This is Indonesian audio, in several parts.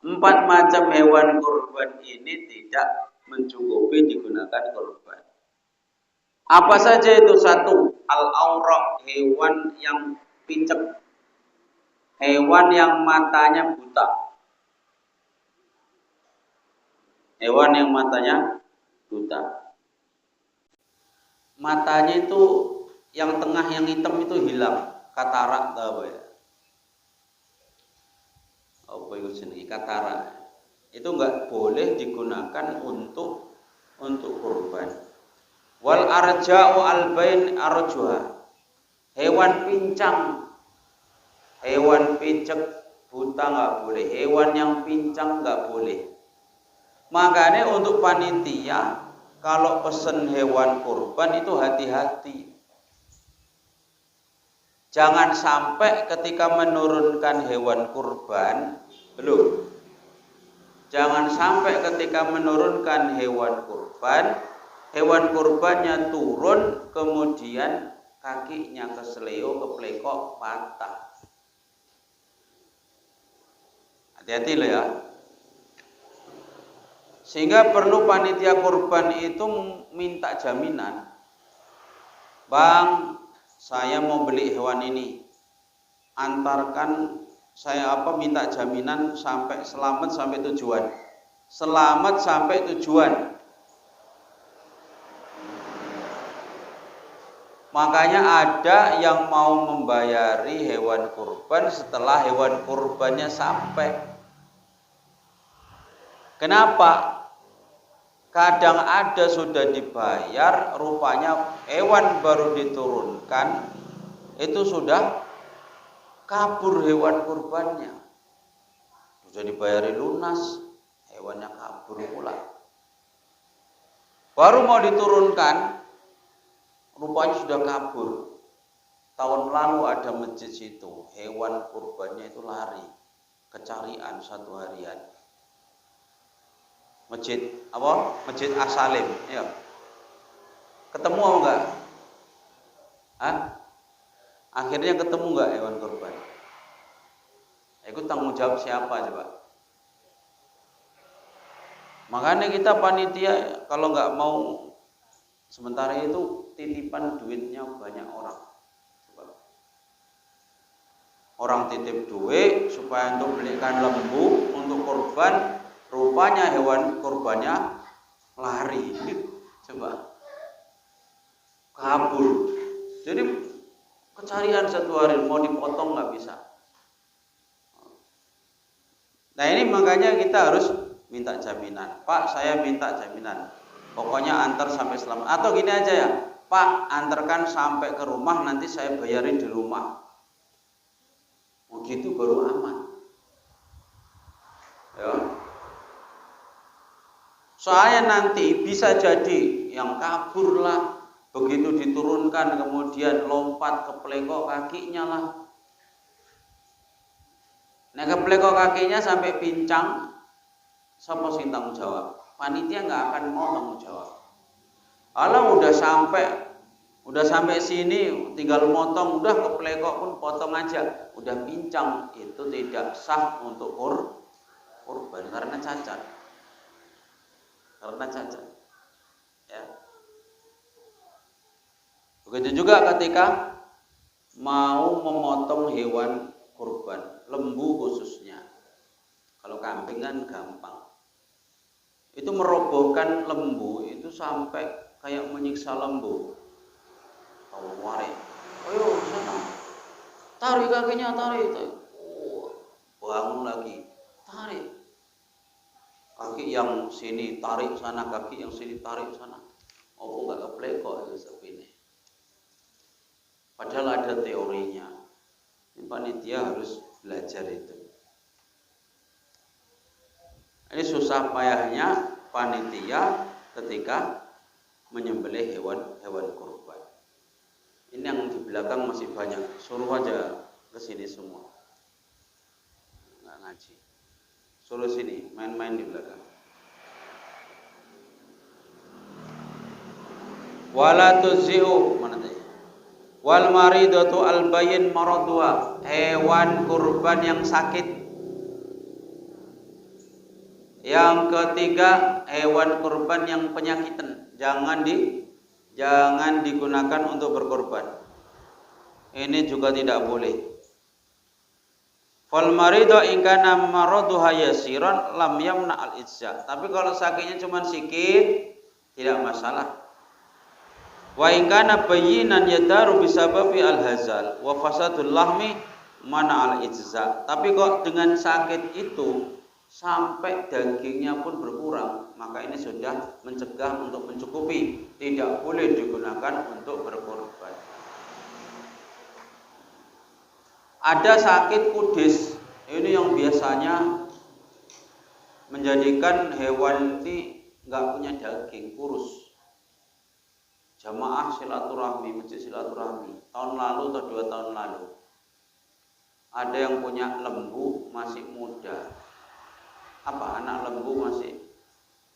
Empat macam hewan kurban ini tidak mencukupi digunakan kurban. Apa saja itu? Satu, al-auraq, hewan yang picek, hewan yang matanya buta. Hewan yang matanya buta. Matanya itu yang tengah yang hitam itu hilang, katarak atau apa ya? Apa itu jenis katarak? Itu enggak boleh digunakan untuk kurban. Wal arja'u albain arjuha. Hewan pincang, hewan picek buta enggak boleh, hewan yang pincang enggak boleh. Makanya untuk panitia kalau pesen hewan kurban itu hati-hati. Jangan sampai ketika menurunkan hewan kurban, jangan sampai ketika menurunkan hewan kurbannya turun kemudian kakinya keseleo, keplekok, patah. Hati-hati loh ya. Sehingga perlu panitia kurban itu minta jaminan. Bang, saya mau beli hewan ini. Antarkan saya minta jaminan sampai selamat sampai tujuan. Selamat sampai tujuan. Makanya ada yang mau membayari hewan kurban setelah hewan kurbannya sampai. Kenapa? Kadang ada sudah dibayar, rupanya hewan baru diturunkan, itu sudah kabur hewan kurbannya. Sudah dibayari lunas, hewannya kabur pula. Baru mau diturunkan, rupanya sudah kabur. Tahun lalu ada masjid situ, hewan kurbannya itu lari, kecarian satu harian. Masjid As-Salim, ya. Ketemu apa enggak? Akhirnya ketemu enggak hewan kurban? Itu tanggung jawab siapa coba? Makanya kita panitia kalau enggak mau sementara itu titipan duitnya banyak orang. Coba. Orang titip duit supaya untuk belikan lembu untuk kurban. Rupanya hewan kurbannya lari, coba kabur. Jadi kecarian satu hari mau dipotong nggak bisa. Nah ini makanya kita harus minta jaminan. Pak, saya minta jaminan. Pokoknya antar sampai selamat. Atau gini aja ya, Pak, antarkan sampai ke rumah, nanti saya bayarin di rumah. Begitu baru aman. Ya. Soalnya nanti bisa jadi yang kabur lah, begitu diturunkan kemudian lompat keplekok kakinya lah. Nah keplekok kakinya sampai pincang, siapa sih tanggung jawab? Panitia nggak akan mau tanggung jawab. Kalau udah sampai sini tinggal motong, udah keplekok pun potong aja, udah pincang, itu tidak sah untuk kurban karena cacat. Ya. Begitu juga ketika mau memotong hewan kurban, lembu khususnya. Kalau kambing kan gampang. Itu merobohkan lembu itu sampai kayak menyiksa lembu. Tahu warik. Ayo sana. Tarik kakinya, tarik. Bangun lagi. Tarik. Kaki yang sini tarik sana, kaki yang sini tarik sana. Oh enggak keplekok itu sapi ini. Padahal ada teorinya. Ini panitia harus belajar itu. Ini susah payahnya panitia ketika menyembelih hewan kurban. Ini yang di belakang masih banyak. Suruh aja ke sini semua. Enggak ngaji. Suruh sini, main-main di belakang. Wala tuzi'u mana tadi? Wal maridatu albayin maradwa, hewan kurban yang sakit. Yang ketiga, hewan kurban yang penyakitan, jangan digunakan untuk berkorban. Ini juga tidak boleh. Fal maridu in kana maraduha yasiran lam yamna al ijza. Tapi kalau sakitnya cuma sikit tidak masalah. Wa in kana bayyinan yadaru bisababi al hazal wa fasadul lahmi mana al ijza. Tapi kok dengan sakit itu sampai dagingnya pun berkurang, maka ini sudah mencegah untuk mencukupi, tidak boleh digunakan untuk berkorban. Ada sakit kudis, ini yang biasanya menjadikan hewan ini nggak punya daging, kurus. Jamaah silaturahmi, masjid silaturahmi, tahun lalu atau 2 tahun lalu, ada yang punya lembu masih muda. Anak lembu masih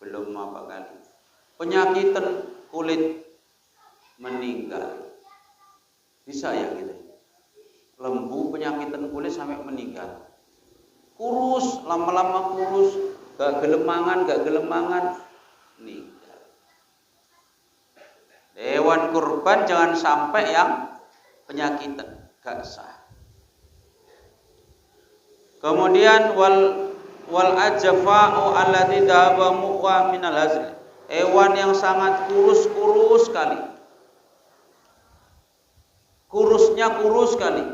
belum apa kali. Penyakitan kulit meninggal. Bisa ya gitu. Lembu penyakitan kulit sampai meninggal. Kurus, lama-lama kurus, gak gelemangan meninggal. Hewan kurban jangan sampai yang penyakitan, gak sah. Kemudian wal ajfa'u allati dhaba mu'wa minal hazl. Hewan yang sangat kurus sekali. Kurusnya kurus sekali.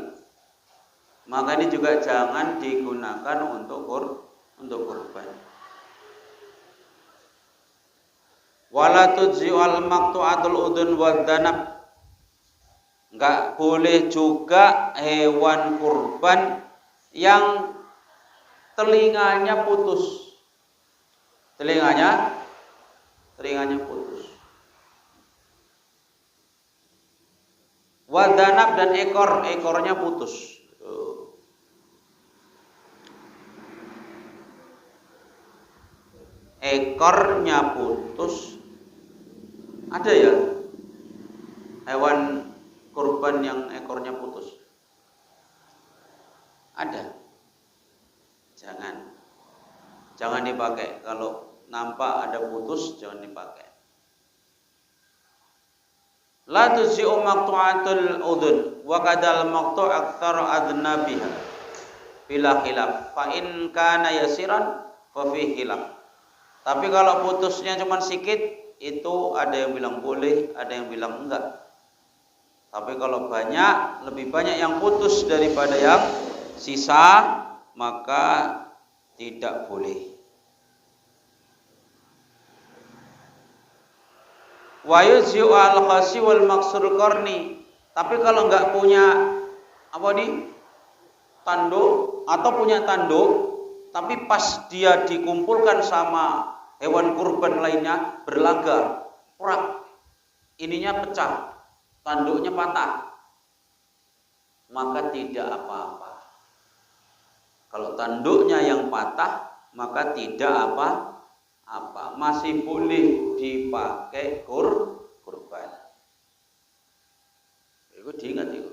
Maka ini juga jangan digunakan untuk kurban. Wala tujzi'al maqtu'atul udun wad danab. Enggak boleh juga hewan kurban yang telinganya putus. Telinganya putus. Wadanab dan ekornya putus. Ekornya putus. Ada ya hewan kurban yang ekornya putus? Ada. Jangan dipakai. Kalau nampak ada putus, jangan dipakai. La tuzi'u maqtu'atul udhun wa kadal maqtu' aktsar adnabiha bila khilaf. Fa in kana yasiran fa fi khilaf. Tapi kalau putusnya cuma sedikit, itu ada yang bilang boleh, ada yang bilang enggak. Tapi kalau lebih banyak yang putus daripada yang sisa, maka tidak boleh. Wa yuzyu al-khasi wal maksur qarni. Tapi kalau enggak punya tanduk atau punya tanduk, tapi pas dia dikumpulkan sama hewan kurban lainnya berlaga, prak, ininya pecah, tanduknya patah, maka tidak apa-apa. Kalau tanduknya yang patah, maka tidak apa-apa, masih boleh dipakai kurban. Itu diingat itu.